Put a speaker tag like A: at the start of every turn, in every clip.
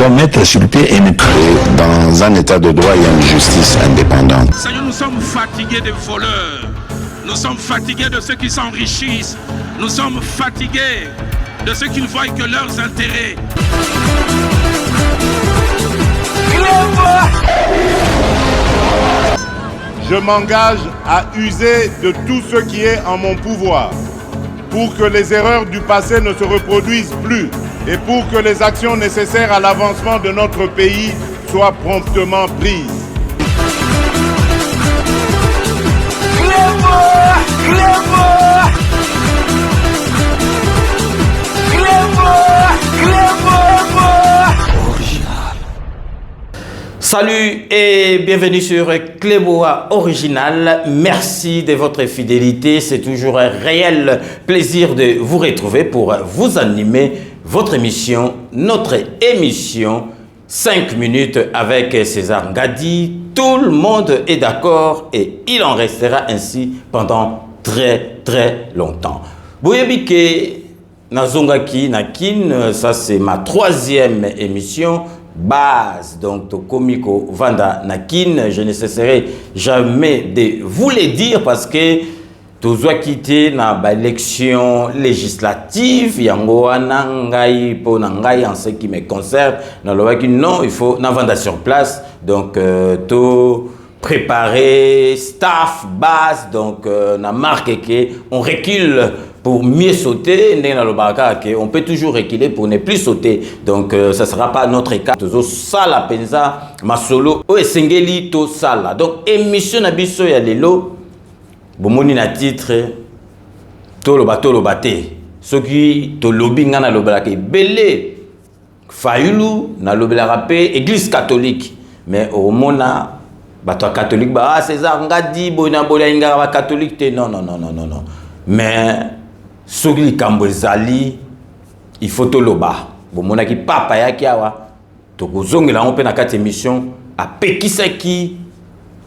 A: doit mettre sur le pied et mettre dans un état de droit et une justice indépendante.
B: Seigneur, nous sommes fatigués des voleurs. Nous sommes fatigués de ceux qui s'enrichissent. Nous sommes fatigués de ceux qui ne voient que leurs intérêts.
C: Je m'engage à user de tout ce qui est en mon pouvoir pour que les erreurs du passé ne se reproduisent plus et pour que les actions nécessaires à l'avancement de notre pays soient promptement prises.
D: Salut et bienvenue sur Cléboa Original. Merci de votre fidélité. C'est toujours un réel plaisir de vous retrouver pour vous animer votre émission, notre émission 5 minutes avec César Ngadi. Tout le monde est d'accord et il en restera ainsi pendant très longtemps. Boyebike Nazongaki Nakin, ça c'est ma 3e émission. Base, donc Tokomiko Vanda Nakin, je ne cesserai jamais de vous le dire parce que tous ont quitté na élection législative, yango anangai po nangai en ce qui me concerne, na lobaki non, il faut na vanda sur place, donc tout préparer staff base, donc na marque que on recule pour mieux sauter, on peut toujours reculer pour ne plus sauter. Donc, ça ne sera pas notre cas. Sala penza, ma solo, o esengeli to sala. Donc, émission nabiso ya lelo, bomoni na titre, tolo bate. Ce qui to lobby ngana lobelake belé, fayulu na lobelaka église catholique. Mais au mona, bato catholique, bah César Ngadi, boina bola ba catholique te non. Mais Sogli Kambozali, il faut te loba. Bon, mon aki papa yaki awa. Toko zongela on pe na kati émission a pekisaki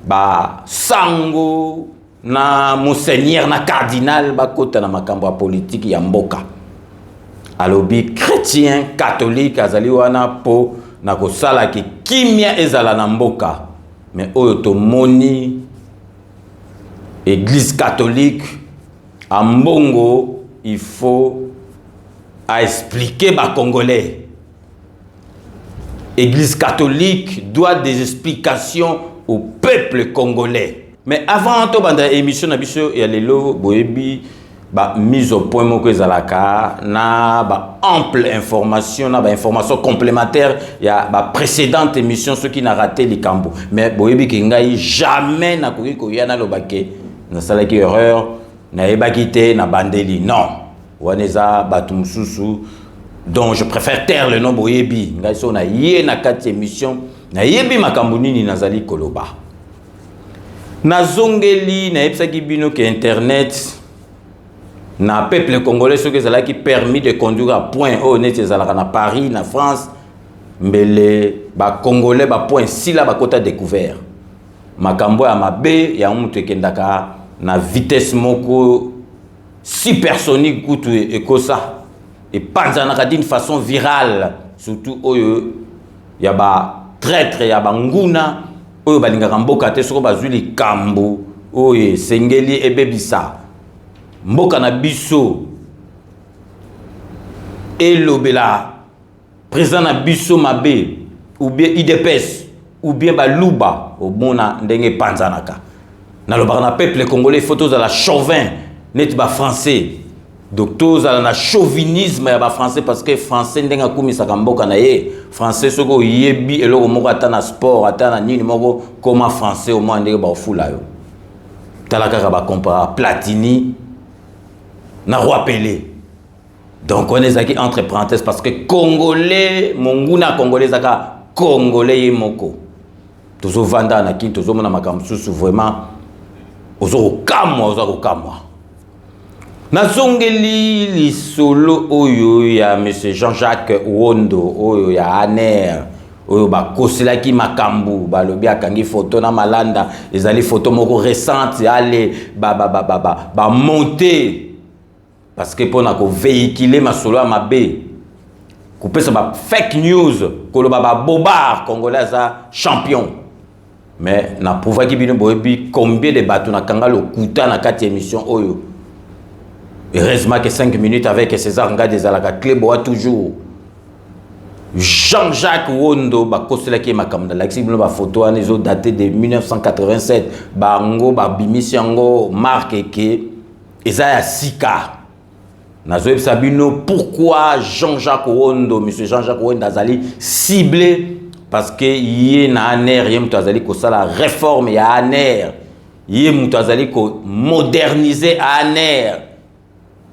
D: ba sango na monseigneur na cardinal ba kota na makambo politique ya mboka. Alobi chrétien catholique azali wana po na kosala ki kimia ezala na mboka. Mais oyo to moni église catholique a mbongo il faut expliquer aux Congolais. L'Église catholique doit des explications au peuple congolais. Mais avant de faire l'émission, il y a les mise au point na ample information, na information complémentaire. Il y a précédente émission ceux qui n'a raté les cambo. Mais boyebi kingai jamais na koki koyana lobake na sala ki erreur. Na ebakite na bandeli non waneza batumususu donc je préfère taire le nom boyebi ngai so na ye na kati émission na yebi makambo nini nazali koloba nazongeli na ebsaki bino ke internet na peuple congolais ce que zala qui permis de conduire à point au net zala na Paris na France mbele ba congolais ba point si la ba kota découvert makambo ya mabe ya mutu ekendaka na vitesse moko supersonique kutu ekosa et panzanaka d'une façon virale surtout oyo ya ba traître ya banguna oyo balingaka mboka te soko bazwi likambo oyo sengeli ebebisa mboka na biso elobela président na biso mabe ou bien IDPS ou bien baluba omona ndenge panzanaka. Dans le peuple congolais, il faut tous à la chauvin, net ba français. Donc tous à la chauvinisme ya ba français parce que français ndenga kumi sakamboka na ye. Français soko yebi eloko moko atana sport atana nini moko comme français au moins ndenge ba ofula yo. Talaka ba compara Platini na Roi Pelé. Donc on est aquí entre parenthèses parce que congolais monguna congolais zaka congolais moko. Toujours vanda na kin toujours mona makamsusu vraiment Ozoro kamwa. Nazongeli li solo oyo ya monsieur Jean-Jacques Wondo oyo ya Aner oyo ba koselaki makambu balobi akangi photo na malanda ezali photo moko récente ale monter parce que pour na ko véhiculer masolo ya mabe Coupé ça ba fake news, koloba ba bobard congolais za champion. Mais na pouvoir qui bino boyebi combien de bateaux na kangalo kuta na 4 émission oyo. Heureusement que 5 minutes avec César Nga des Alaka Kleboa toujours. Jean-Jacques Wondo ba kosela ki makamda la bino ba photo an ezo daté de 1987 ba ngo ba bimisi yango marque que ezaya sika. Nazoeb Sabino, pourquoi Jean-Jacques Wondo, monsieur Jean-Jacques Wondo azali ciblé parce que yé na aner yé mutazali ko sala réforme ya aner yé mutazali ko moderniser aner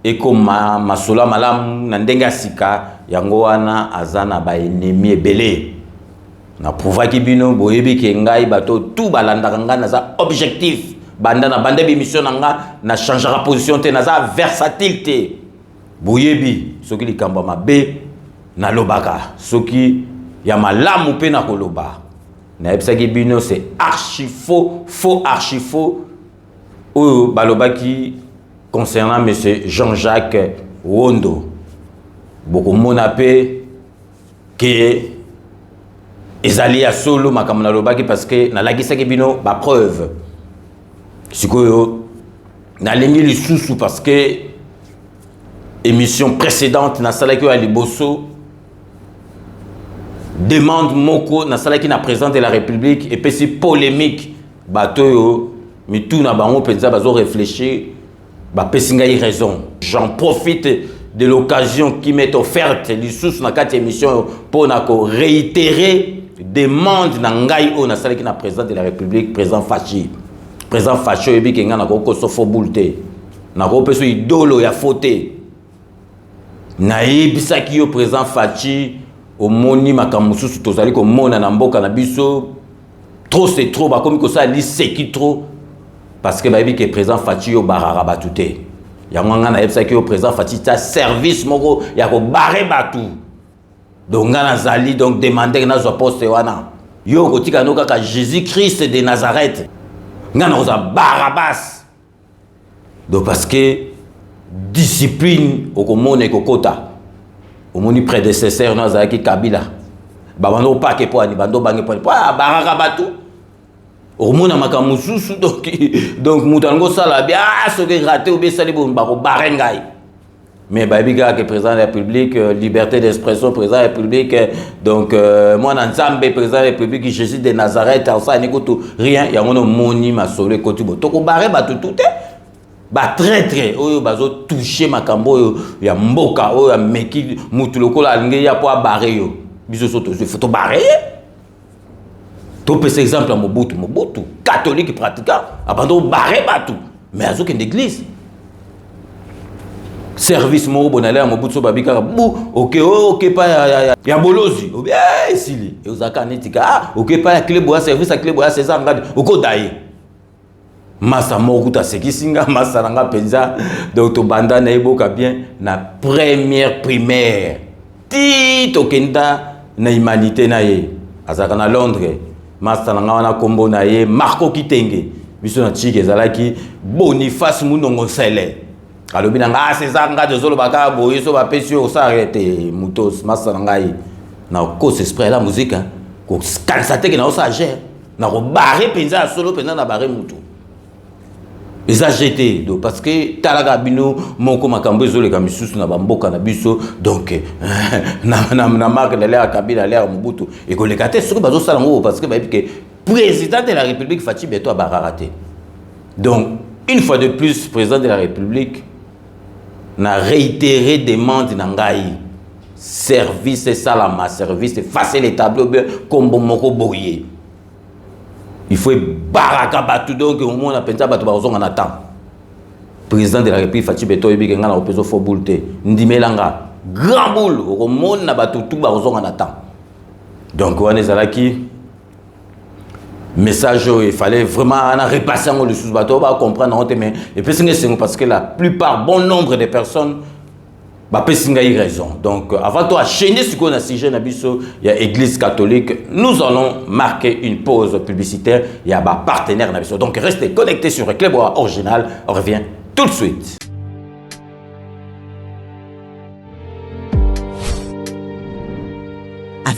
D: et comme masola malam na ndenga sika yango wana azana ba ennemi ebele na prouva ki bino boyebi ke ngai bato tout balanda nga na za objectif banda na bande bi mission nga na changera position te na za versatilité. Boyebi soki likamba mabe na lobaka soki ya malamu pe na koloba na ebisaki bino c'est archi faux archi faux oyo balobaki concernant monsieur Jean-Jacques Wondo beaucoup mona pe que ezali ya solo makambo na lobaki parce que na lagisaki bino ba preuve sikoyo na lengi lisusu parce que émission précédente na salaki à liboso demande moko na salaki na président de la République et puis si polémique bato yo mitu na bango penza bazo réfléchir ba pesinga y raison. J'en profite de l'occasion qui m'est offerte lisusu na 4 émissions pour na ko réitérer demande na ngai o na salaki na président de la République président Fachi ebi kenga na ko sofo bulte na ko peso idolo ya faute na yebisaki yo président Fachi au moni makamususu tozali ko mona na mboka na biso trop c'est trop ba komi ko ça li seki trop parce que ba yebi que président Fachi yo barara batute ya nganga na yebisaki yo président Fachi ta service moko ya ko barrer batu donc ngana zali donc demander na zo poste wana yo ko tika no kaka Jésus Christ de Nazareth ngana oza Barabas donc parce que discipline au komone kokota au moni prédécesseur na zaki Kabila babando pa ke po ani bando bange po baraka batu au mona makamususu donc mutango sala bien ce que raté ou bien sali bon bako barengai mais babiga que président de la République liberté d'expression président de la République donc moi na nzambe président de la République Jésus de Nazareth ça ni koto rien ya ngono moni masolo koti bo toko bare batu tout ba traître oyo bazo toucher makambo oyo ya mboka oyo ya meki mutu lokola alingi ya po barre yo biso soto je photo barre to pese exemple Mobutu catholique pratiquant abando barre batu mais azo ken d'église service mo bonale Mobutu so babika bu OK pa ya bolozi ou bien sili e ozaka netika OK pa ya klebo ya service ya klebo ya César Ngadi okodaye masa mokuta sekisinga masa nanga penza donc to banda na eboka bien na première primaire ti to kenda na humanité na ye azaka na Londres masa nanga wana kombo na ye Marco Kitenge biso na chike zalaki Boniface Munongo Sele alobi nanga César Ngadi zolo baka boye so ba pesio sa arrêter mutos masa nanga ye na cause esprit la musique ko kansate ke na o sagère na ko barrer penza solo penza na barrer mutu. Les AGT parce que talaga bino moko makambo ezoleka misusu na bamboka na biso donc na marque de l'air Kabila l'air Mobutu et ko lekate soki bazo sala ngo parce que ba que président de la République Fachi Beto a bararaté donc une fois de plus président de la République n'a réitéré demande na ngai service salama service facile les tableaux comme moko boye. Il faut baraka batu donc au moins on pensa batu bazonga na temps président de la République Fachi Beto yebi nga na opezo fo bulte ndimelanga grand boule au monde na batu tout bazonga na temps donc on est zalaki message il fallait vraiment en repasser en le sous bateau va comprendre mais et puis c'est parce que la plupart bon nombre de personnes bah pesinga y raison donc avant de enchaîner ce qu'on a sujet na biso il y a église catholique nous allons marquer une pause publicitaire il y a ba partenaire na biso donc restez connectés sur Kleboa original on revient tout de suite.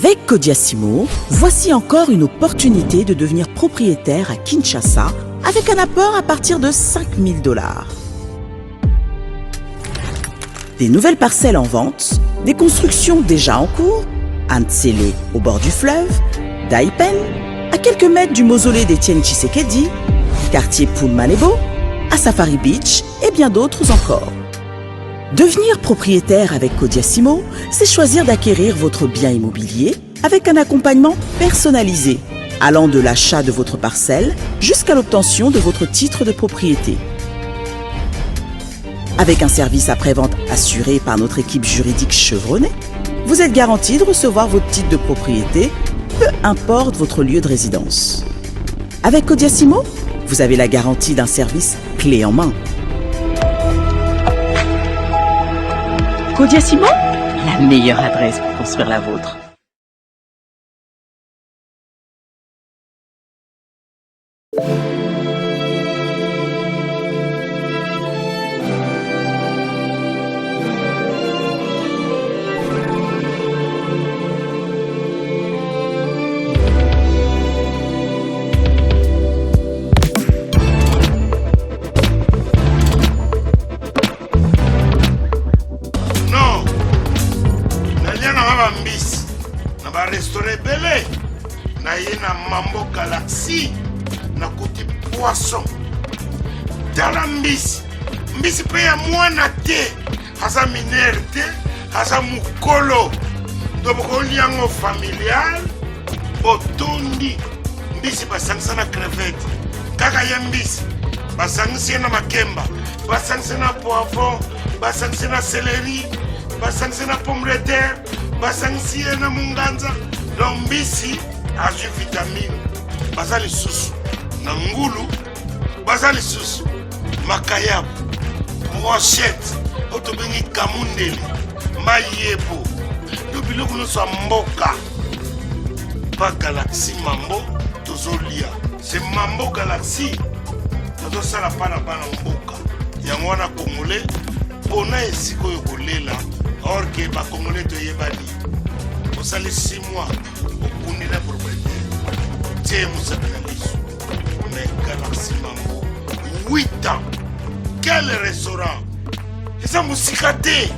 E: Avec Kodiasimo, voici encore une opportunité de devenir propriétaire à Kinshasa avec un apport à partir de 5 000 $. Des nouvelles parcelles en vente, des constructions déjà en cours, à Ntsele au bord du fleuve, Daipen, à quelques mètres du mausolée d'Étienne Tshisekedi, quartier Poulmanebo, à Safari Beach et bien d'autres encore. Devenir propriétaire avec Kodiasimo, c'est choisir d'acquérir votre bien immobilier avec un accompagnement personnalisé, allant de l'achat de votre parcelle jusqu'à l'obtention de votre titre de propriété. Avec un service après-vente assuré par notre équipe juridique chevronnée, vous êtes garanti de recevoir votre titre de propriété, peu importe votre lieu de résidence. Avec Kodiasimo, vous avez la garantie d'un service clé en main. Kodiasimo, la meilleure adresse pour construire la vôtre.
F: Restaurant belé na yena mambo galaxy na kuti poisson tala mbisi pe ya mwana te haza minere te haza mukolo ndobokoli yango familial botondi mbisi basangisa na crevette kaka ye mbisi basangisi na makemba basangisi na poivron basangisi na céleri basangisi na pomme de terre basangisi na munganza lombisi azwi vitamine baza lisusu na ngulu baza lisusu makayabu brochette otobengi kamundele mayebo to biloko nyonso ya mboka pa galaxy mambo tozolia se mambo galaxy tozosala mpa na bana mboka yango wana congolais mpona esika oyo kolela or ke bacongolais toyebani osali 6 mois okundi na propriété tie mosapi na liso mais galaxy mambo 8 ans quel restaurant eza mosika te.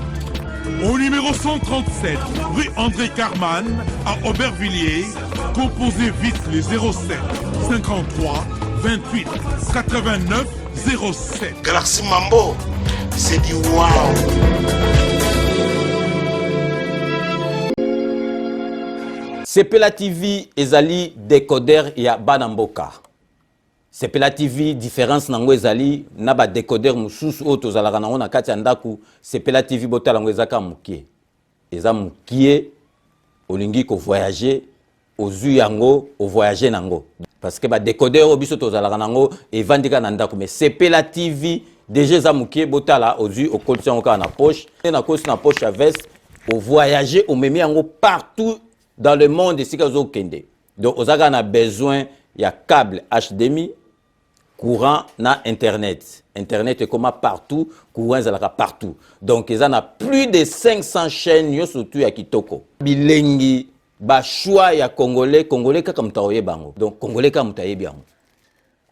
G: Au numéro 137, rue André Carman, à Aubervilliers, composez vite les 07 53 28 89 07.
F: Galaxy Mambo, c'est du wow.
D: Sepela TV ezali décodeur ya Banamboka. Sepela TV différence nango ezali na ba décodeur mususu oyo tozalaka nango na kati ya ndaku. Sepela TV botala ngo ezaka mukie. Eza mukie olingi ko voyager ozui yango o voyager nango. Parce que ba décodeur oyo biso tozalaka nango evandika na ndaku mais Sepela TV déjà eza mukie botala ozui o kolisa ngo na poche na kosi na poche à veste o voyager o memi yango partout dans le monde ici ka zo kende. Donc ozaka na besoin ya câble HDMI courant na internet. Internet est comme partout, courant est partout. Donc ils en a plus de 500 chaînes yo surtout ya kitoko. Bilengi ba choix ya congolais kaka mutaoye bango. Donc congolais kaka mutaye bango.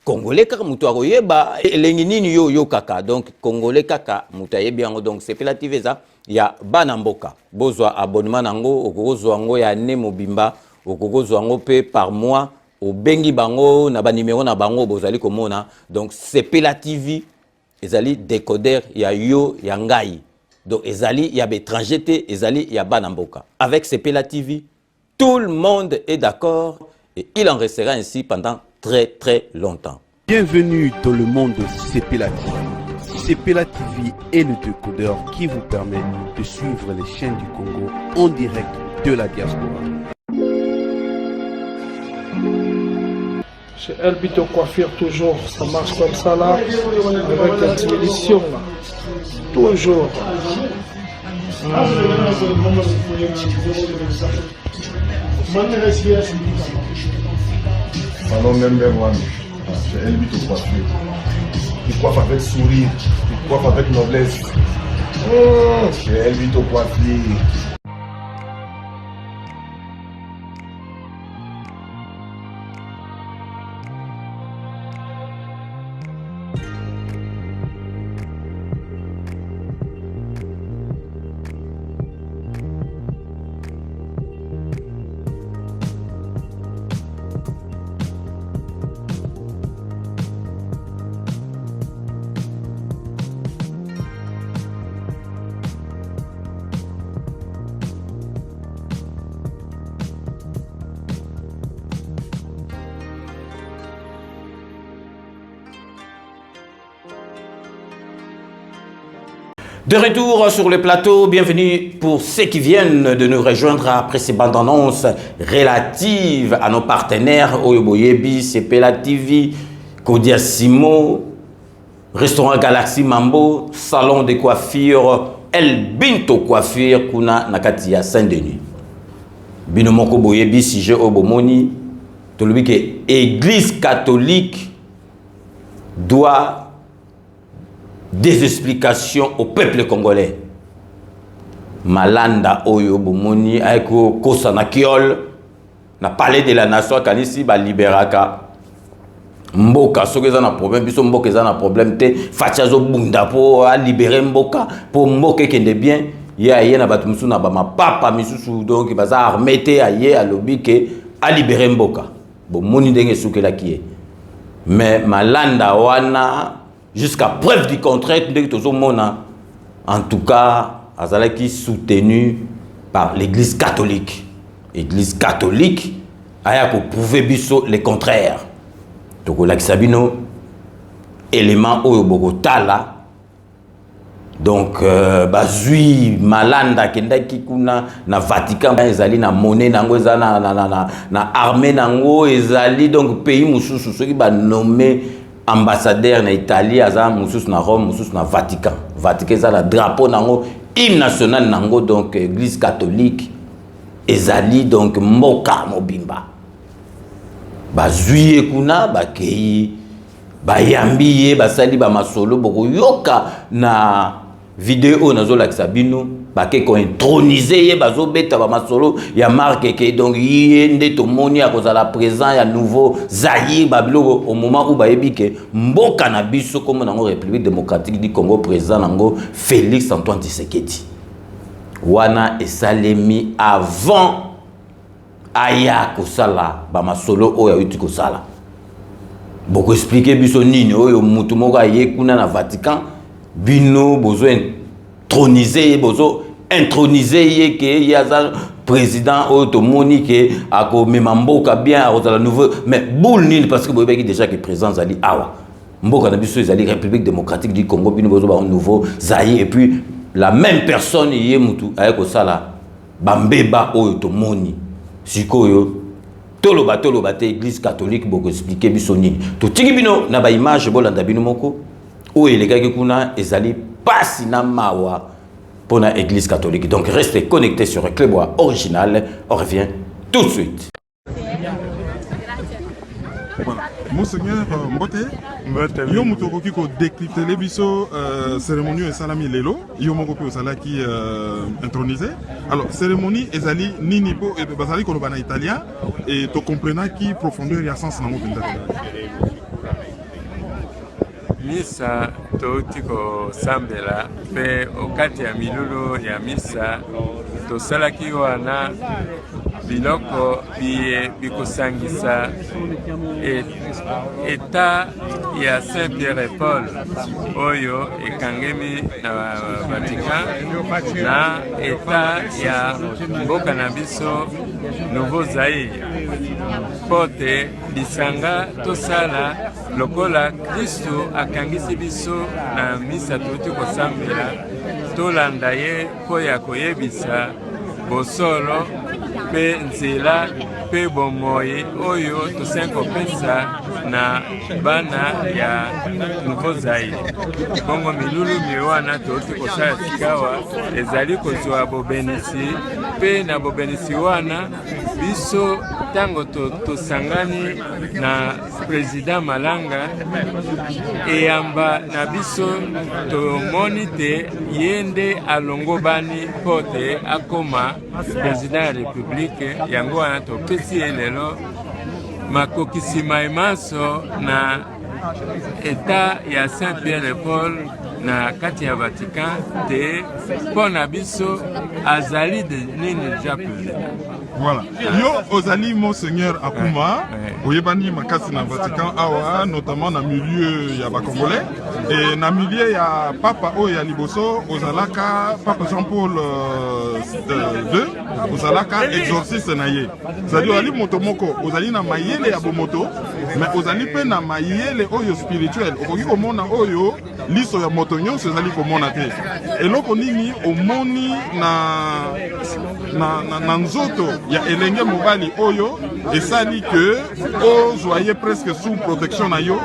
D: Congolais kaka mutaoye ba elengi nini yo kaka. Donc congolais kaka mutaye bango. Donc c'est relative ça ya Banamboka. Bozwa abonnement nango okozwa ngo ya ne mobimba okozwa ngo pe par mois. Au bengi bango na ba numéro na bango bozali komona. Donc Sepela TV ezali décodeur ya yo ya ngai. Donc ezali ya étranger te ezali ya Banamboka. Avec Sepela TV tout le monde est d'accord et il en restera ainsi pendant très longtemps.
H: Bienvenue dans le monde de Sepela TV. Sepela TV est le décodeur qui vous permet de suivre les chaînes du Congo en direct de la diaspora.
I: Chez Elbito Coiffure, toujours, ça marche comme ça là, avec la diminution là. Toujours.
J: Salon number 1, chez Elbito Coiffure. Tu coiffes avec sourire, tu coiffes avec noblesse. Chez Elbito Coiffure.
D: De retour sur le plateau, bienvenue pour ceux qui viennent de nous rejoindre après ces bandes annonces relatives à nos partenaires Oyoboyebi, Sepela TV, Kodia Simo, Restaurant Galaxy Mambo, Salon de coiffure El Binto Coiffure Kuna Nakatia Saint-Denis. Binomoko Boyebi, Sije Obomoni, tout le que l'Église catholique doit des explications au peuple congolais. Malanda Oyo Bomoni avec Kosana Kiol na parlé de la nation kanisi ba liberaka mboka soki eza na problème biso mboka eza na problème te fachazo bunda po a libérer mboka po mboka kende bien ye na batu musu na ba mapapa misusu donc baza armete aye alobi ke a libérer mboka bomoni ndenge sukela kié mais malanda wana jusqu'à preuve du contraire, en tout cas, Azalaki soutenu par l'Église catholique. L'Église catholique a prouvé le contraire. Donc, on a Sabino, élément au Bogotala. Donc, bazui malanda kenda kikuna na Vatican ezali na monnaie nango ezali na armée nango ezali donc pays mususu soki ba nommé ambassadeur na Italie, aza musus na Rome, musus na Vatican. Vatican ça la drapeau nango hymne national nango donc église catholique ezali donc mboka mobimba. Ba zuye kuna ba kei ba yambiye ba sali ba masolo boko yoka na vidéo nazo la Sabino ba ke ko introniser ye bazo beta ba masolo ya marque ke donc yende to moni a cause la présent ya nouveau Zaïre babilo au moment où ba yebike mboka na biso comme nango République démocratique du Congo présent nango Félix Antoine Tshisekedi wana esalemi avant aya kosala ba masolo oyo yuti kosala boko expliquer biso nini oyo mutu moko aye kuna na Vatican bino bozo introniser bozo introniser que yaza président automoni que ako memamboka bien à la nouveau mais boule nil parce que boyeba ki déjà que président zali awa mboka na biso zali République démocratique du Congo bino bozo ba nouveau Zaïre et puis la même personne yé mutu ayeko sala bambeba automoni sikoyo toloba te église catholique boko expliquer biso nini to tiki bino na ba image bolanda bino moko ou il est kuna ezali pasi na mawa pour la église catholique. Donc restez connectés sur Clébois original. On revient tout de suite.
G: Voilà. Monseigneur Mbote, yo mutoko kiko décrypter les biso cérémonie et salami lelo, yo moko pe osala qui intronisé. Alors cérémonie ezali nini po et bazali ko bana italien et to comprena qui profondeur ya sens na mo pinda.
K: Misa touti kosambela pe okati ya milulu ya misa tosalaki wana biloko bikosangisa eta ya Saint-Pierre et Paul oyo ekangemi na Vatican na eta ya mboka na biso Nouveau Zaïre pote bisanga tosala lokola Kristo akangisi biso na misa touti kosambela tolanda ye po ya koyebisa bosolo pe nzela pe bomoi oyo tosenkopesa na bana ya Nouveau Zaïre. Bongo milulu miwana touti kosala sikawa ezali kozwa bobenisi pe na bobenisi wana biso tango tosangani na président Malanga eyamba na biso tomoni te yende alongo bani pote akoma président ya république yango wana topesi ye lelo makokisi maimaso na eta ya Saint-Pierre et Paul na kati ya Vatican te mpo na biso azali de nini ja président.
G: Voilà. Yo ozali Monseigneur Akuma, oyebani makasi na Vatican awa, notamment na milieu ya ba Congolais et na milieu ya Papa Oya Liboso, ozalaka Papa Jean-Paul II, ozalaka exorciste na ye. Zali ozali moto moko, ozali na mayele ya bomoto, mais ozali pe na mayele oyo spirituel. Okoki komona oyo liso ya moto nyonso ezali komona te. Eloko nini omoni na nzoto ya elenge mobali oyo esali que ozwa presque sous protection na yo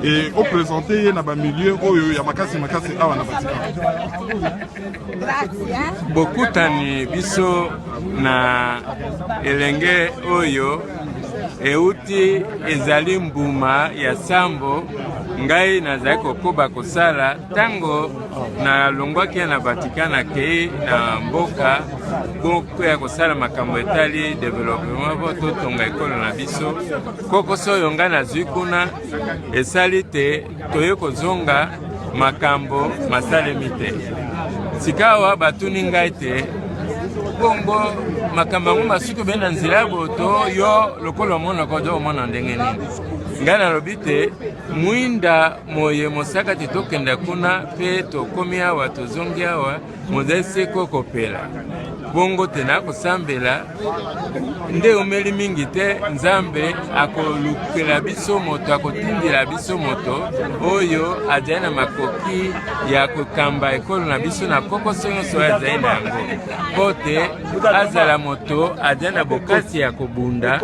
G: et au présenter na ba milieu oyo ya makasi awa na Vatican.
K: Bokutani biso na elenge oyo euti ezali mbuma ya sambo ngai nazali kokoba kosala tango na longwaki na Vatican akei na mboka boko ya kosala makambo etali développement po totonga ekolo na biso kokoso oyo ngai nazwi kuna esali te toye kozonga makambo masalemi te sikawa batuni ngai te bongo makambo yango masuki bena nzela ya boto yo lokolo mona kozo omona ndenge nini ngai nalobi te mwinda moye mosaka te tokenda kuna mpe tokomi awa tozongi awa mozali seko kopela bongo te nakosambela nde omeli mingi te nzambe akolukela biso moto akotindela biso moto oyo azali na makoki ya kokamba ekolo na biso na kokoso nyonso oyo azali na yango mpo te azala moto azali na bokasi ya kobunda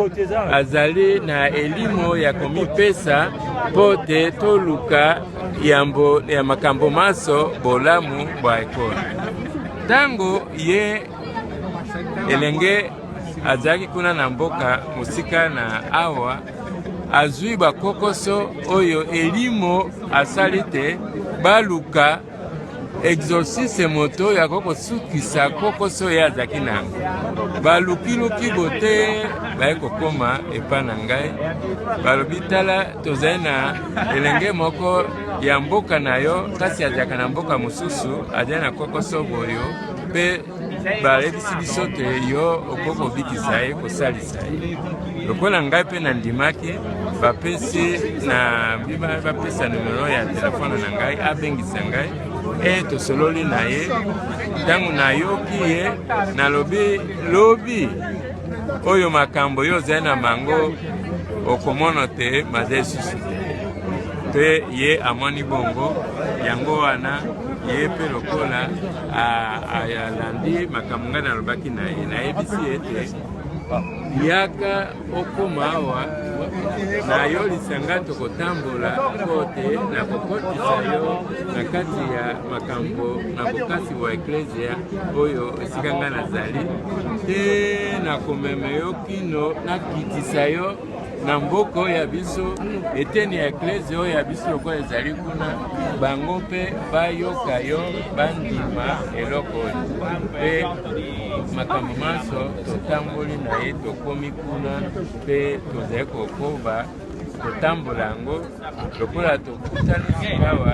K: azali na elimo ya komipesa mpo te toluka ya makambo maso bolamu bwa ekolo tango ye elenge azalaki kuna na mboka mosika na awa azwi bakokoso oyo elimo asali te baluka exorcise moto oyo akokosukisa kokoso ye azalaki nango balukiluki bote baye kokoma epa na ngai balobi tala tozali na elenge moko ya mboka na yo kasi azalaka na mboka mosusu azali na kokoso boyo mpe balebisi biso te yo okokobikisa ye kosalisa ye lokola ngai mpe nandimaki bapesa numero ya telefone na ngai abengisa ngai tosololi na ye ntango nayoki ye nalobi lobi oyo makambo yo ozali na mango okomona te mazali susu te mpe ye amoni bongo yango wana ye mpe lokola alandi makambo ngai nalobaki na ye nayebisi ete yaka okoma awa nayolisa nga tokotambola mpo te nakokotisa yo na kati ya makambo na bokasi bwa eklesia oyo esika nga nazali te nakomema yo kino nakitisa yo na mboko ya biso eteni ya eklesia oyo ya biso lokola ezali kuna bango mpe bayoka yo bandima eloko oyo mpe makambo maso totamboli na ye tokomi kuna mpe tozali kokoba kotambola yango lokola tokutani sikawa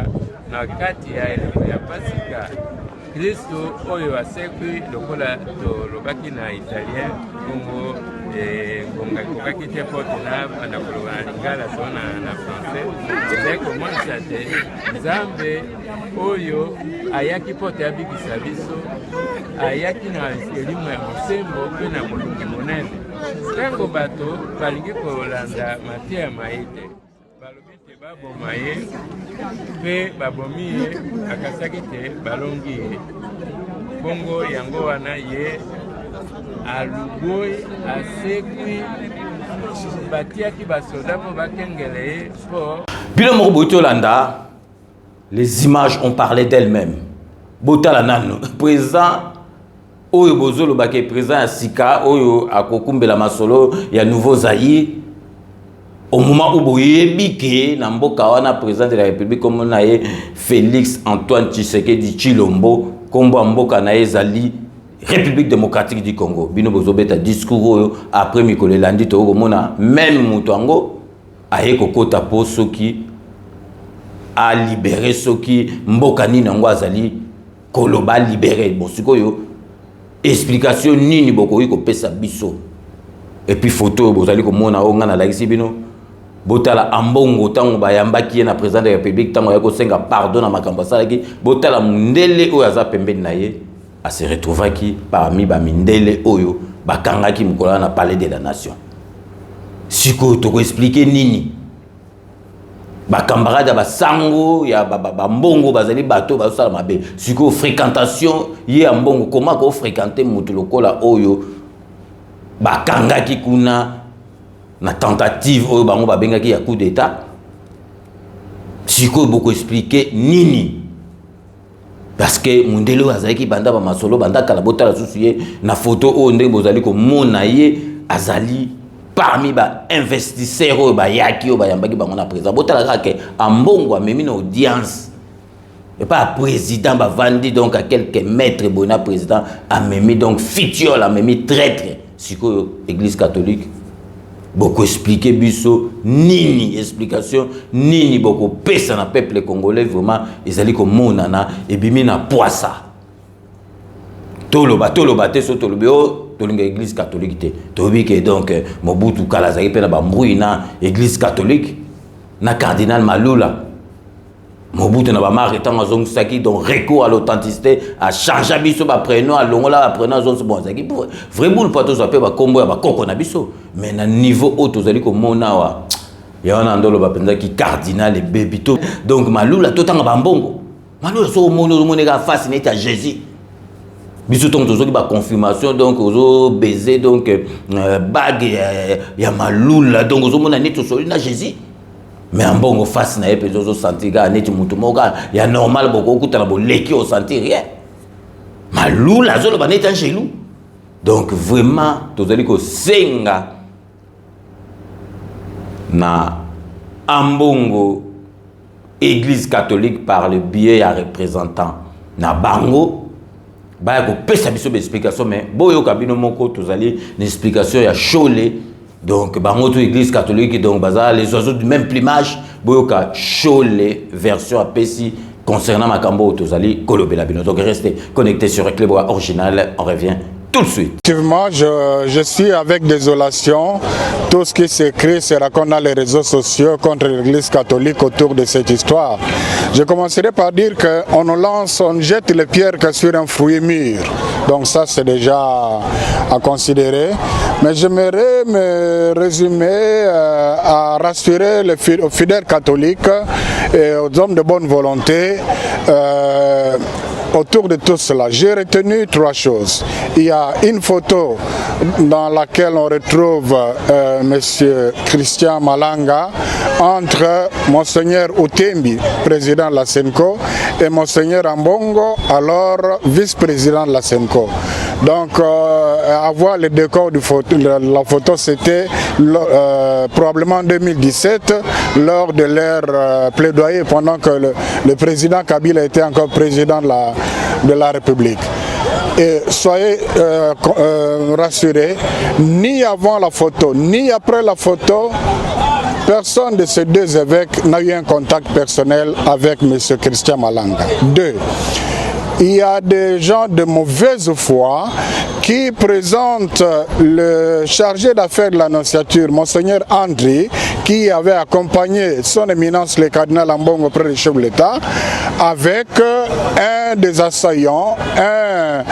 K: na kati ya eleko ya pasika kristo oyo asekwi lokola tolobaki na italien bongo ngonga ekokaki te mpo tona koloba na lingala so na francais ezali komonisa te nzambe oyo ayaki mpo te abikisa biso ayaki na elimo ya mosembo mpe na molungi monene ntango bato balingi kolanda mateya ya mai te balobi te baboma ye mpe babomi ye akasaki te balongi ye bongo yango wana ye alugoi asekwi batiaki basoda mpo bakengele ye mpo
D: bino moko boyi tolanda les images ont parlé d'elles-mêmes botala nano président oyo bozolobaki président ya sika oyo akokumbela masolo ya nouveau Zaïre au moment où boyebi ke na mboka wana président de la république comme na ye Félix Antoine Tshisekedi Tshilombo kombo mboka na ezali République démocratique du Congo bino bozobeta discours oyo après mikolo landi to komona même mutango aye kokota po soki a libéré soki mboka nini ngo azali koloba libéré bosiko yo explication nini bokoyi kopesa biso et puis photo bozali komona o ngana lakisi bino botala ambongo tango bayambaki na président de la république tango ya kosenga pardon na makambo salaki botala mundele oyo aza pembeni na ye a se retrouvaki parmi ba mindele oyo bakangaki mukolo na palais de la nation siko to ko expliquer nini ba camarade ba sango ya ba mbongo bazali bato ba sala mabe siko fréquentation ye ya mbongo comment ko fréquenter mutu lokola oyo ba kangaki kuna na tentative oyo bango ba bengaki ya coup d'état siko beaucoup expliquer nini parce que mundelo azaki banda ba masolo banda kala botala susuye na photo oyo ndenge bozali ko mona ye azali parmi ba investisseurs oyo ba yaki oyo ba yambaki bango na président botala kaka ambongo amemi na audience et pas président ba vandi donc à quelques mètres bona président amemi donc fitiole amemi traître siko église catholique beaucoup expliquer biso nini explication nini beaucoup pesa na peuple congolais vraiment ezali ko monana et bimi na poisa toloba te so tolobeo tolinga église catholique te tobi que donc Mobutu kala zaki pe na ba mbui na église catholique na cardinal Malula Mobutu na ba mari tant azong saki donc recours à l'authenticité a changer biso ba prénom a longola ba prénom zong bon zaki vrai boule pas tous appel ba kombo ya ba koko na biso mais na niveau auto zali ko mona wa ya wana ndolo ba penza ki cardinal et bébito donc Malula to tanga ba mbongo Malula so mono ga face na Jésus biso donc tozoki ba confirmation donc ozo baiser donc bague ya Malula donc ozo mona neti soli na Jésus mais en bon face na epe ozo sentir ga neti mutu moka ya normal boko kuta na boleki o sentir rien Malula zolo ba neti angelou donc vraiment tozali ko senga na ambongo église catholique par le biais ya représentant na bango ba ko pesa biso be explication mais boyo kabino moko tozali une explication ya chole donc bango to église catholique donc baza les oiseaux du même plumage boyo ka chole version apesi concernant makambo tozali kolobela bino donc restez connectés sur Clébois original on revient tout de suite.
L: Effectivement, je suis avec désolation. Tout ce qui s'écrit se raconte dans les réseaux sociaux contre l'Église catholique autour de cette histoire. Je commencerai par dire qu'on nous lance, on jette les pierres que sur un fruit mûr. Donc ça, c'est déjà à considérer. Mais j'aimerais me résumer à rassurer aux fidèles catholiques et aux hommes de bonne volonté autour de tout cela. J'ai retenu 3 choses. Il y a une photo dans laquelle on retrouve Monsieur Christian Malanga entre Monseigneur Utembi, président de la Senko, et Monseigneur Ambongo, alors vice-président de la Senko. Donc, avoir le décor de la photo, c'était probablement en 2017, lors de leur plaidoyer, pendant que le président Kabila était encore président de la République. Et soyez rassurés, ni avant la photo, ni après la photo, personne de ces 2 évêques n'a eu un contact personnel avec M. Christian Malanga. 2. Il y a des gens de mauvaise foi qui présentent le chargé d'affaires de l'Annonciature, Monseigneur André, qui avait accompagné son éminence le cardinal Ambongo auprès du chef de l'État, avec un des assaillants, un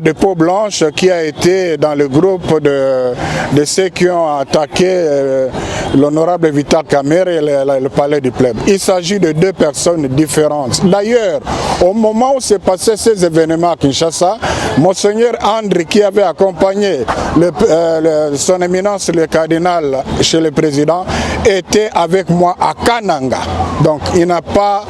L: de peau blanche qui a été dans le groupe de ceux qui ont attaqué l'honorable Vital Kamerhe et le palais du Plèbe. Il s'agit de 2 personnes différentes. D'ailleurs, au moment où s'est passé ces événements à Kinshasa, Monseigneur André, qui avait accompagné son éminence le cardinal chez le président, était avec moi à Kananga. Donc il n'a pas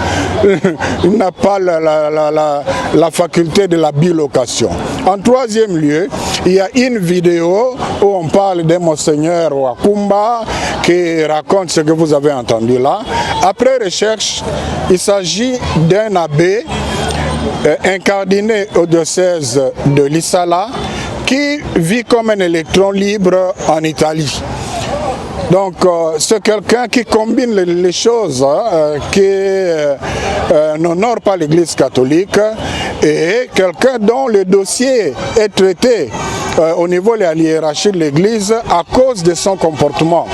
L: la faculté de la bilocation. En 3e lieu, il y a une vidéo où on parle de Monseigneur Wakumba qui raconte ce que vous avez entendu là. Après recherche, il s'agit d'un abbé incardiné au diocèse de Lissala qui vit comme un électron libre en Italie. Donc c'est quelqu'un qui combine les choses, qui n'honore pas l'Église catholique et quelqu'un dont le dossier est traité au niveau de la hiérarchie de l'Église à cause de son comportement.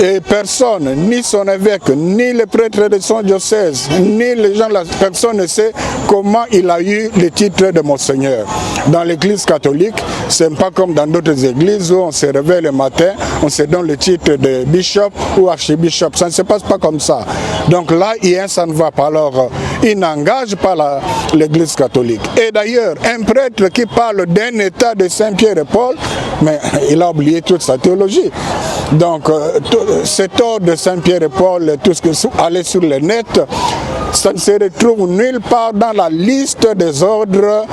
L: Et personne, ni son évêque, ni le prêtre de son diocèse, ni les gens, personne ne sait comment il a eu le titre de Monseigneur. Dans l'église catholique, ce n'est pas comme dans d'autres églises où on se réveille le matin, on se donne le titre de bishop ou archibishop. Ça ne se passe pas comme ça. Donc là, ça ne va pas. Alors, il n'engage pas l'église catholique. Et d'ailleurs, un prêtre qui parle d'un état de Saint-Pierre et Paul, mais il a oublié toute sa théologie. Donc, cet ordre de Saint-Pierre et Paul, tout ce que aller sur le net, ça ne se retrouve nulle part dans la liste des ordres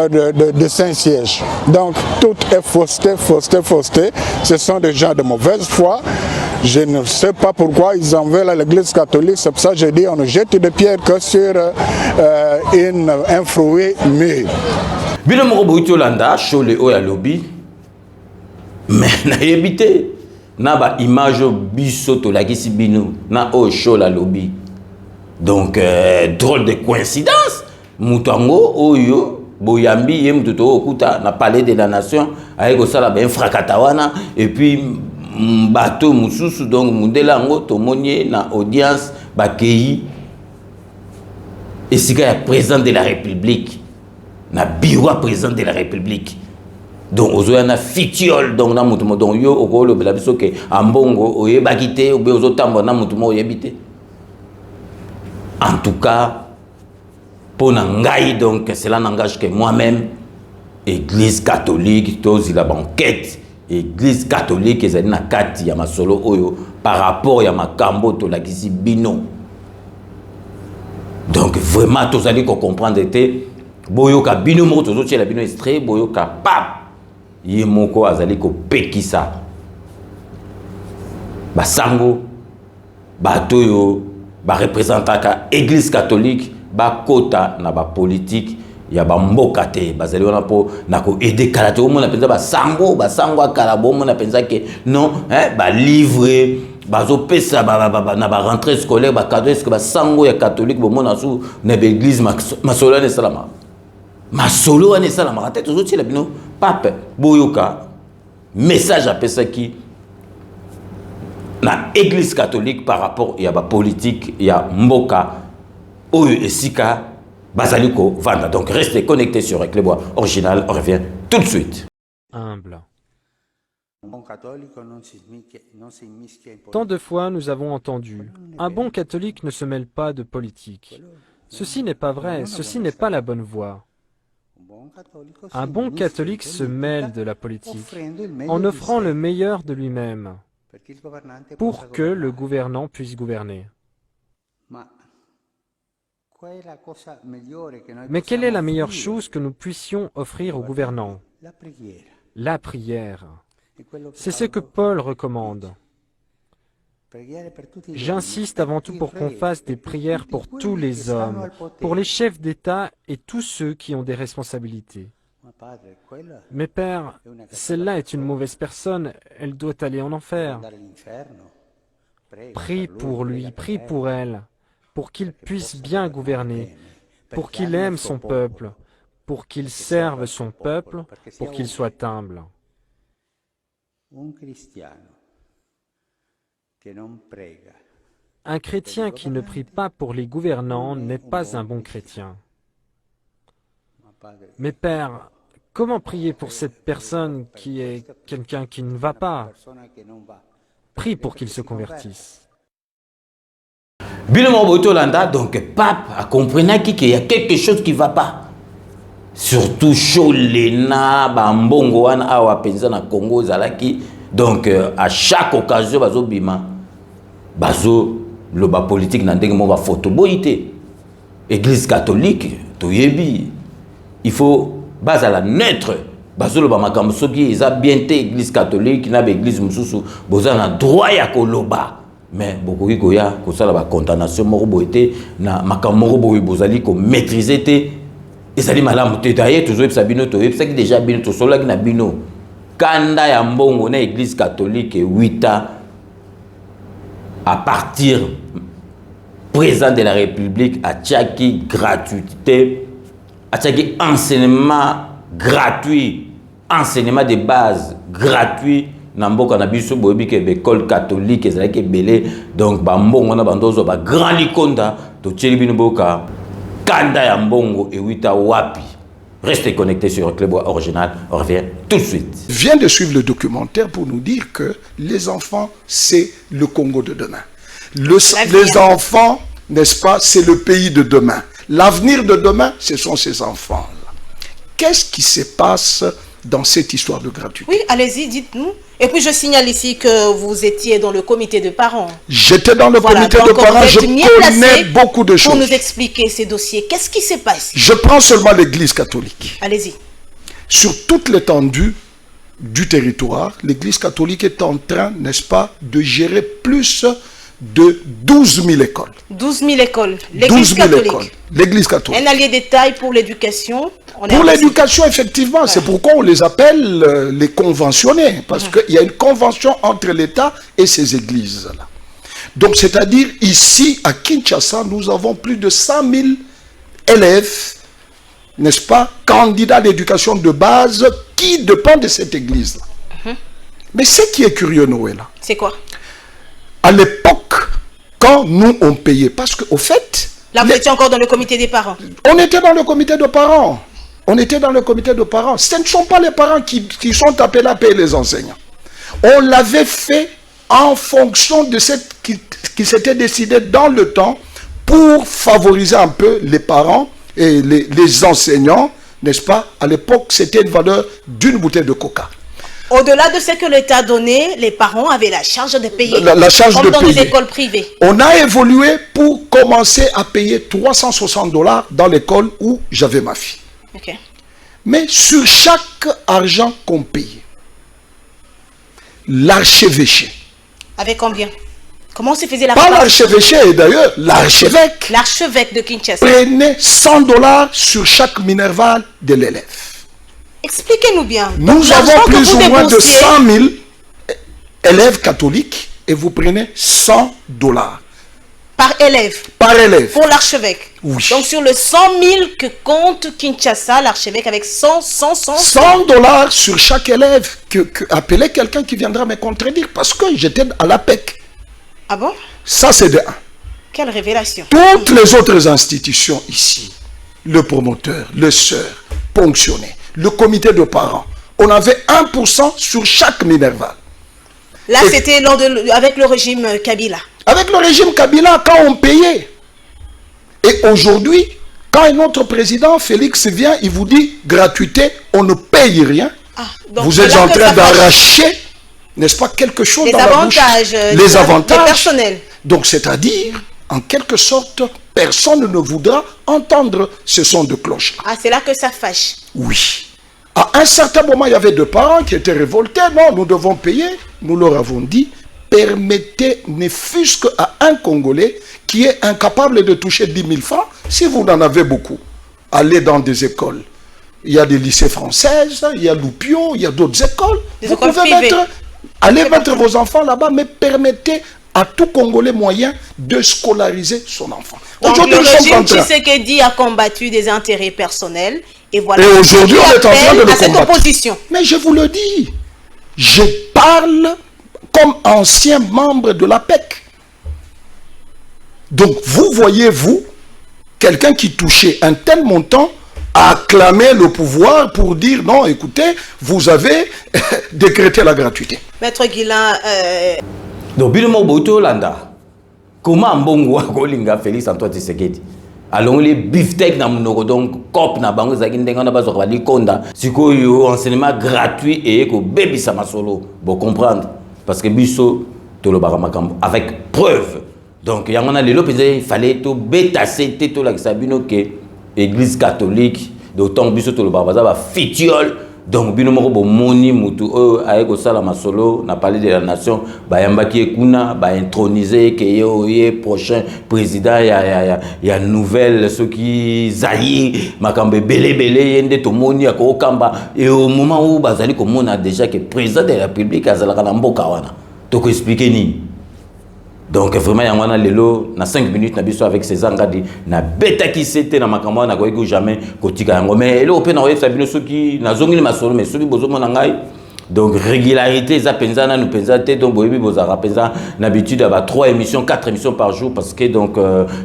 L: de Saint-Siège. Donc, tout est fausseté, fausseté, fausseté. Ce sont des gens de mauvaise foi. Je ne sais pas pourquoi ils en veulent à l'église catholique. C'est pour ça que je dis on ne jette de pierre que sur un fruit mûr.
D: Bino moko boiti Olanda, chole oya lobby. Mais na yebite na ba image biso to lakisi bino na o chola lobby. Donc drôle de coïncidence. Mutango oyo boyambi ye mututo okuta na palais de la nation ayeko sala ben frakatawana et puis bateau mususu donc mundela ngo tomonier na audience bakei esika ya président de la République na bureau président de la République. Donc ozoya na fitiole donc na mutumo donc yo okolo bela biso ke ambongo oyebakite obe ozotambo na mutumo oyebite. En tout cas, pour Nangaï, donc cela n'engage que moi-même, Église catholique, tous la banquette, Église catholique, ils ont na kati ya masolo oyo par rapport à ma kambo to la kisi bino. Donc vraiment, tous allez comprendre que boyoka bino mo to zotia la bino extrait, boyoka pap yemoko azali ko pekisa. Basango, batoyo. Ba représentant ka église catholique ba kota na ba politique ya ba mboka te bazali wana po na ko aider kala te omona penza ba sango akala bo mona penza ke non ba livrer bazo pesa na ba rentrée scolaire ba cadeau est-ce que ba sango ya catholique bo mona su na ba église masolo ne salama masolo ne salama te tozo tila bino pape boyoka message à pesa ki na église catholique par rapport à la politique, il y a Mboka, Oyo et Sika, Basaliko, Vanda. Donc restez connectés sur Clébois Original, on revient tout de suite.
M: Humble. Tant de fois nous avons entendu, un bon catholique ne se mêle pas de politique. Ceci n'est pas vrai, ceci n'est pas la bonne voie. Un bon catholique se mêle de la politique en offrant le meilleur de lui-même, pour que le gouvernant puisse gouverner. Mais quelle est la meilleure chose que nous puissions offrir aux gouvernants? La prière. C'est ce que Paul recommande. J'insiste avant tout pour qu'on fasse des prières pour tous les hommes, pour les chefs d'État et tous ceux qui ont des responsabilités. Mais Père, celle-là est une mauvaise personne, elle doit aller en enfer. Prie pour lui, prie pour elle, pour qu'il puisse bien gouverner, pour qu'il aime son peuple, pour qu'il serve son peuple, pour qu'il soit humble. Un chrétien qui ne prie pas pour les gouvernants n'est pas un bon chrétien. Mais Père, comment prier pour cette personne qui est quelqu'un qui ne va pas? Prie pour qu'il se convertisse.
D: Bino Moboto Landa, donc pape a compris qu'il y a quelque chose qui ne va pas. Surtout Cholena, Bambongo, Awa Penza na Congo, Zalaki. Donc à chaque occasion, Bazo Bima, Bazo, le bas politique n'a pas photo boité. Église catholique, Toyebi. Il faut base à la neutre. Bazo le bas makamsoki, ils a bien été église catholique, n'a pas église mususu, bozana droit ya koloba. Mais beaucoup de goya, que ça la condamnation morobo était, na makamorobo bozali ko maîtriser te. Et ça dit malam te d'ailleurs toujours sabino to, c'est que déjà bino to solo qui na bino. Kanda ya mbongo na église catholique 8 ans à partir président de la République à Tchaki gratuité, à Tchaki enseignement gratuit, enseignement de base gratuit Namboka na biso boyebi ke école catholique ezalaki belé donc ba mbongo na bandozo ba grand likonda to tieli bino boka kanda ya mbongo e wita wapi. Restez connectés sur Clébois Original, on revient tout de suite.
N: Vient de suivre le documentaire pour nous dire que les enfants, c'est le Congo de demain. Les enfants, n'est-ce pas, c'est le pays de demain. L'avenir de demain, ce sont ces enfants-là. Qu'est-ce qui se passe dans cette histoire de gratuité?
O: Oui, allez-y, dites-nous. Et puis je signale ici que vous étiez dans le comité de parents.
N: J'étais dans le comité de parents, je connais beaucoup de choses.
O: Pour nous expliquer ces dossiers, qu'est-ce qui se passe?
N: Je prends seulement l'Église catholique.
O: Allez-y.
N: Sur toute l'étendue du territoire, l'Église catholique est en train, n'est-ce pas, de gérer plus de 12 000 écoles.
O: 12 000 écoles. L'Église catholique.
N: L'Église catholique.
O: Un allié de taille pour l'éducation.
N: Pour l'éducation, effectivement, c'est pourquoi on les appelle les conventionnés, parce qu'il y a une convention entre l'État et ces églises-là. Donc, c'est-à-dire, ici, à Kinshasa, nous avons plus de 100 000 élèves, n'est-ce pas, candidats d'éducation de base, qui dépendent de cette église-là. Mais ce qui est curieux, Noël,
O: c'est quoi?
N: À l'époque, quand nous, on payait, parce qu'au fait...
O: Là, vous étiez encore dans le comité des parents?
N: On était dans le comité de parents. On était dans le comité de parents. Ce ne sont pas les parents qui sont appelés à payer les enseignants. On l'avait fait en fonction de ce qui s'était décidé dans le temps pour favoriser un peu les parents et les enseignants, n'est-ce pas? À l'époque, c'était une valeur d'une bouteille de coca.
O: Au-delà de ce que l'État donnait, les parents avaient la charge de payer.
N: La charge
O: comme
N: de
O: dans
N: payer.
O: les écoles privées.
N: On a évolué pour commencer à payer 360 $ dans l'école où j'avais ma fille.
O: Okay.
N: Mais sur chaque argent qu'on payait, l'archevêché.
O: Avec combien? Comment se faisait la
N: Pas l'archevêché, et d'ailleurs, l'archevêque.
O: L'archevêque de Kinshasa.
N: Prenait 100 $ sur chaque minerval de l'élève.
O: Expliquez-nous bien.
N: Nous avons plus ou moins de 100 000 élèves catholiques et vous prenez 100 $.
O: Par élève?
N: Par élève.
O: Pour l'archevêque?
N: Oui.
O: Donc sur le 100 000 que compte Kinshasa, l'archevêque avec 100
N: $ sur chaque élève. Appelez quelqu'un qui viendra me contredire parce que j'étais à l'APEC.
O: Ah bon? Ça
N: c'est de 1.
O: Quelle révélation.
N: Toutes les autres institutions ici, le promoteur, le sœur, ponctionné, le comité de parents, on avait 1% sur chaque minerval.
O: Là, c'était avec le régime Kabila.
N: Avec le régime Kabila, quand on payait. Et aujourd'hui, quand un autre président, Félix, vient, il vous dit gratuité, on ne paye rien. Vous êtes en train d'arracher, n'est-ce pas, quelque chose dans la bouche. Les avantages
O: personnels.
N: Donc, c'est-à-dire, en quelque sorte, personne ne voudra entendre ce son de cloche.
O: Ah, c'est là que ça fâche.
N: Oui. À un certain moment, il y avait deux parents qui étaient révoltés. Non, nous devons payer. Nous leur avons dit, permettez ne fût-ce qu'à un Congolais qui est incapable de toucher 10 000 francs, si vous en avez beaucoup, allez dans des écoles. Il y a des lycées françaises, il y a Loupio, il y a d'autres écoles. Vous pouvez mettre vos enfants là-bas, mais permettez à tout Congolais moyen de scolariser son enfant.
O: Donc le régime Tshisekedi a combattu des intérêts personnels et voilà.
N: Et aujourd'hui, on est en train de le combattre.
O: Opposition.
N: Mais je vous le dis, je parle comme ancien membre de l'APEC. Donc vous voyez, vous, quelqu'un qui touchait un tel montant a acclamé le pouvoir pour dire non, écoutez, vous avez décrété la gratuité.
O: Maître Guilain,
D: donc, Bilmo Boto Landa, comment Mbongo Golinga Félix Antoine Tshisekedi? Alors, les beefsteak na monoko donc cop na bango zaki ndenga na bazo bali konda, siko yo enseignement gratuit et ko baby sama solo, bon comprendre parce que biso to lo baramakambo avec preuve. Donc yangona lelo penza il fallait to betasser to la sabino que église catholique d'autant biso to lo babaza ba fitiole. Donc, bino moko bo moni mutu ayeko sala masolo na parler de la nation ba yambaki ekuna ba introniser que ye prochain président ya nouvelle ceux qui zayi makambe belé yende to moni ako kamba et au moment où bazali ko mona déjà que président de la République azalaka na mboka wana to ko expliquer ni. Donc vraiment yangwana lelo na 5 minutes na biso avec ces angadi na beta qui c'était na makambo na koyeko jamais kotika yango mais lelo pe na oyefa bino soki na zongili masolo mais soki bozo mona ngai donc régularité ça penza na nous penza te donc boyebi bozara penza d'habitude à 3 émissions 4 émissions par jour parce que donc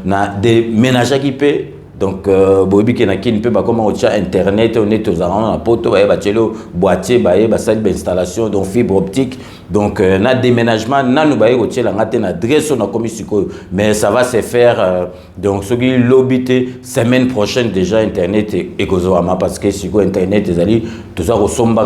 D: na des ménages qui paient donc boyebi ke na kin pe ba comment on internet on est aux arrangements na poto ba chelo boîtier ba salle d'installation donc fibre optique donc na déménagement na nous ba la ngate na adresse na komisiko mais ça va se faire donc ce qui l'obité semaine prochaine déjà internet et kozoma parce que siko internet ezali tout ça resomba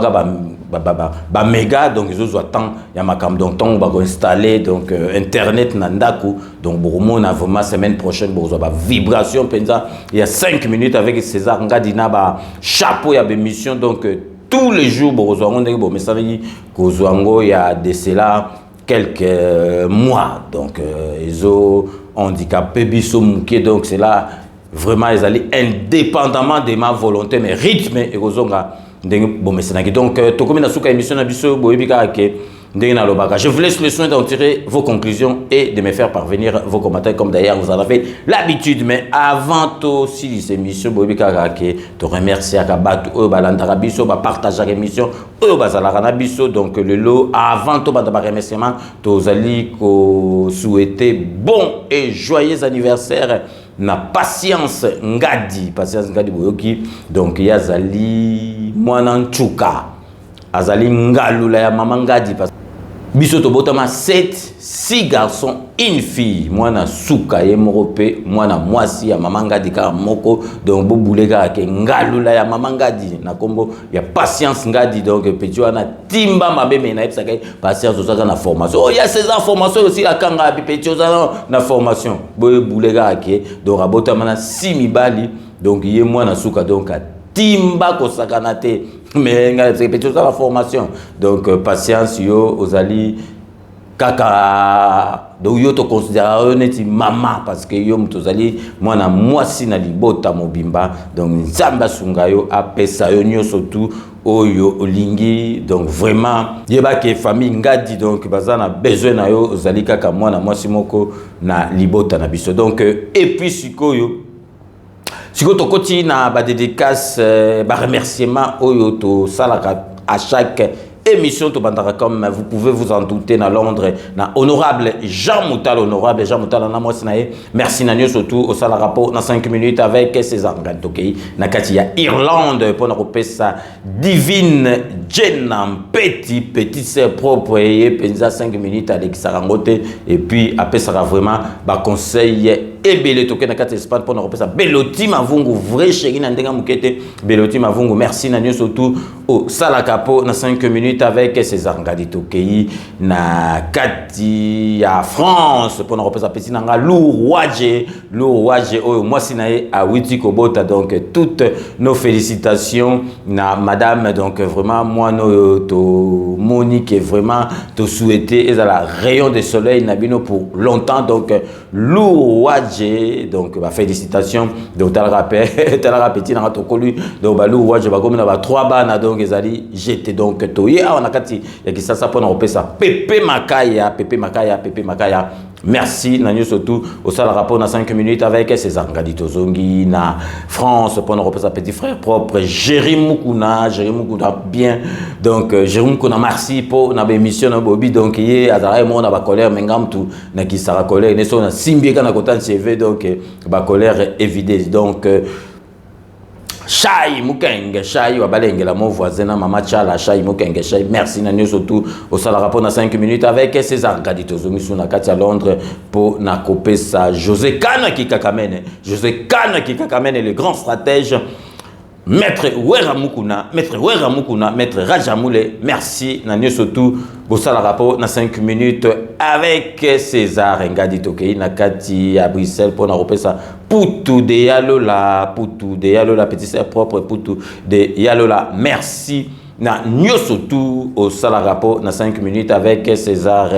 D: ba méga donc ils ont temps ya makam donc temps on va installer donc internet na ndaku donc bourmo na vraiment semaine prochaine bozo ba vibration penza il y a 5 minutes avec César Ngadina ba chapeau ya émission donc tous les jours bozo on ndenge bo message kozwango il y a de cela quelques mois donc ils ont handicapé biso muké donc c'est là vraiment ils allaient indépendamment de ma volonté mais rythme et kozonga bon mais c'est donc tout comme na suka émission na biso boyebika ke ndenge na lobaka. Je vous laisse le soin d'en tirer vos conclusions et de me faire parvenir vos commentaires comme d'ailleurs vous en avez l'habitude. Mais avant aussi cette émission boyebika ke te remercier akabatu o balandara biso ba partager l'émission o bazalaka na biso donc le lot avant to ba remerciement tozali ko souhaiter bon et joyeux anniversaire na Patience Ngadi boyoki donc yazali mwana nchuka azali ngalula ya mama Ngadi biso to botama 6 garçons une fille mwana suka ye morope mwana mwasi ya mama Ngadi ka moko donc bobulega ke ngalula ya mama Ngadi na kombo ya Patience Ngadi donc petit wana timba mabeme na epsaka Patience osaka na formation oh ya ces informations aussi la kanga petit osaka na formation bobulega ke donc abotama na 6 mibali donc ye mwana suka donc timba kosakana te mais c'est petit la formation donc Patience yo ozali kaka donc yo to considérer neti mama parce que yo mtozali mwana mwasi na libota mobimba donc nzamba sunga yo apesa yo nyoso tout oyo olingi donc vraiment yeba ke famille Ngadi donc bazana besoin na yo ozali kaka mwana mwasi moko na libota na biso donc et puis sikoyo siko to koti na ba dédicace ba remerciement oyo to salaka à chaque émission to bandara comme vous pouvez vous en douter na Londres na honorable Jean Moutal na moi sinaye merci na nyo surtout au sala rapport na 5 minutes avec César Ngadi na kati ya Irlande pour na kopesa divine Jenna petit c'est propre et penza 5 minutes avec Sarangote et puis après ça vraiment ba conseil et belé toke na kati Espagne pour na kopesa Beloti Mavungu vrai chéri na ndenga mukete Beloti Mavungu merci na nyo surtout au sala capo na 5 minutes avec César Ngadi Tokei na kati ya France pour na repesa petit nanga Lourouaje oyo moi sinaye a witi kobota donc toutes nos félicitations na madame donc vraiment moi no to Monique est vraiment te souhaiter et la rayon de soleil nabino pour longtemps donc Lourouaje donc ba félicitations donc tel rappel petit na to kolu donc ba Lourouaje ba comme na ba 3 bana donc ezali j'étais donc toye on a kati ya kisasa pona opesa Pepe Makaya merci na surtout au sala rapport na 5 minutes avec César Ngadi Tozongi na France pona opesa petit frère propre Jérémy Mukuna bien donc Jérémy Mukuna merci pour na émission na Bobby donc yé azara mo na ba colère mengam tout na kisara colère ne so na simbieka na kotan CV donc ba colère évidente donc Chai Mukenge, Chai Wabalengela, mon voisin, Mama Chala, Chai Mukenge, Chai, merci Nanyo surtout au sala rapport na 5 minutes avec César Ngadi Tozongi sur na kati à Londres pour na koper sa José Kana qui kakamene, le grand stratège. Maître Wera Mukuna, Maître Rajamoule, merci Nanyo surtout au sala rapport na 5 minutes avec César Ngadi Tokei na kati à Bruxelles pour na koper sa Poutou de Yalola, petit sœur propre Poutou de Yalola. Merci. Na nyosotu au sala rapport na 5 minutes avec César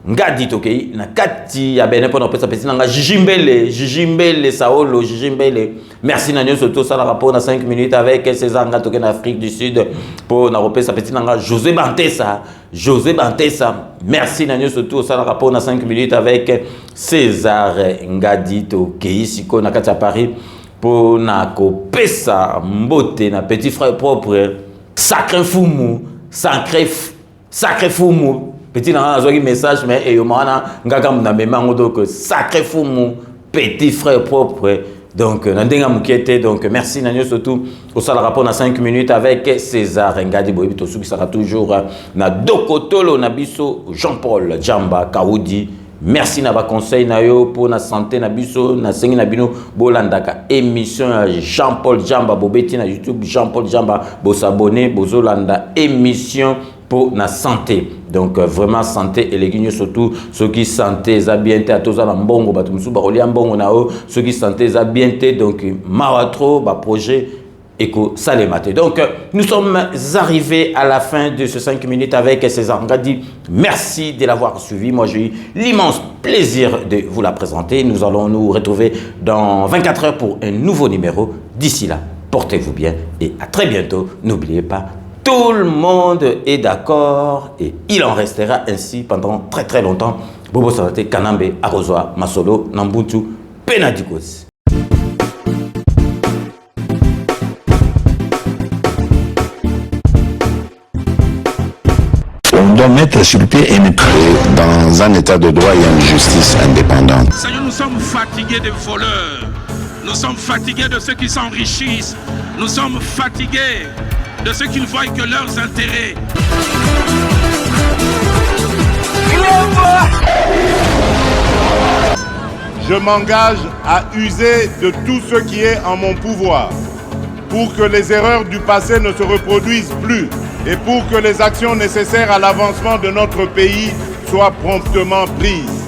D: Ngadi Tokei na kati ya bene pona pesa petit nanga Jijimbele Saolo Jijimbele. Merci na nyosotu au sala rapport na 5 minutes avec César Ngadi Tokei na Afrique du Sud pour na repesa petit nanga José Bantessa. Merci na surtout au sala rapport na 5 minutes avec César Ngadi Tokei siko na kati à Paris pour na kopesa mbote na petit frère propre Sacré Fumu sacré fumu. Petit message, mais et donc sacré fumu, petit frère propre. Donc, donc merci Nanyo surtout au sala rapport dans 5 minutes avec César Ngadi Boyebi Tosu qui sera toujours na Dokotolo Nabiso Jean-Paul Djamba Kaoudi. Merci na ba conseil na yo pour na santé na biso na sengi na bino bolandaka émission Jean-Paul Djamba bobeti na YouTube Jean-Paul Djamba bo s'abonner bozolanda émission pour la santé. Donc vraiment santé et les guignes surtout ceux qui santé za bienté à tous la mbongo batu musu ba olia mbongo nao ceux qui santé za bienté donc mawatro ba projet Eko Salemate. Donc nous sommes arrivés à la fin de ces 5 minutes avec César Ngadi. Merci de l'avoir suivi. Moi j'ai eu l'immense plaisir de vous la présenter. Nous allons nous retrouver dans 24 heures pour un nouveau numéro. D'ici là, portez-vous bien et à très bientôt. N'oubliez pas, tout le monde est d'accord et il en restera ainsi pendant très très longtemps. Bobo Salate, Kanambe, Arozwa, Masolo, Nambuntu, Penadikos.
A: On doit mettre sur pied une créer dans un état de droit et une justice indépendante.
B: Seigneur, nous sommes fatigués des voleurs. Nous sommes fatigués de ceux qui s'enrichissent. Nous sommes fatigués de ceux qui ne voient que leurs intérêts.
C: Je m'engage à user de tout ce qui est en mon pouvoir pour que les erreurs du passé ne se reproduisent plus et pour que les actions nécessaires à l'avancement de notre pays soient promptement prises.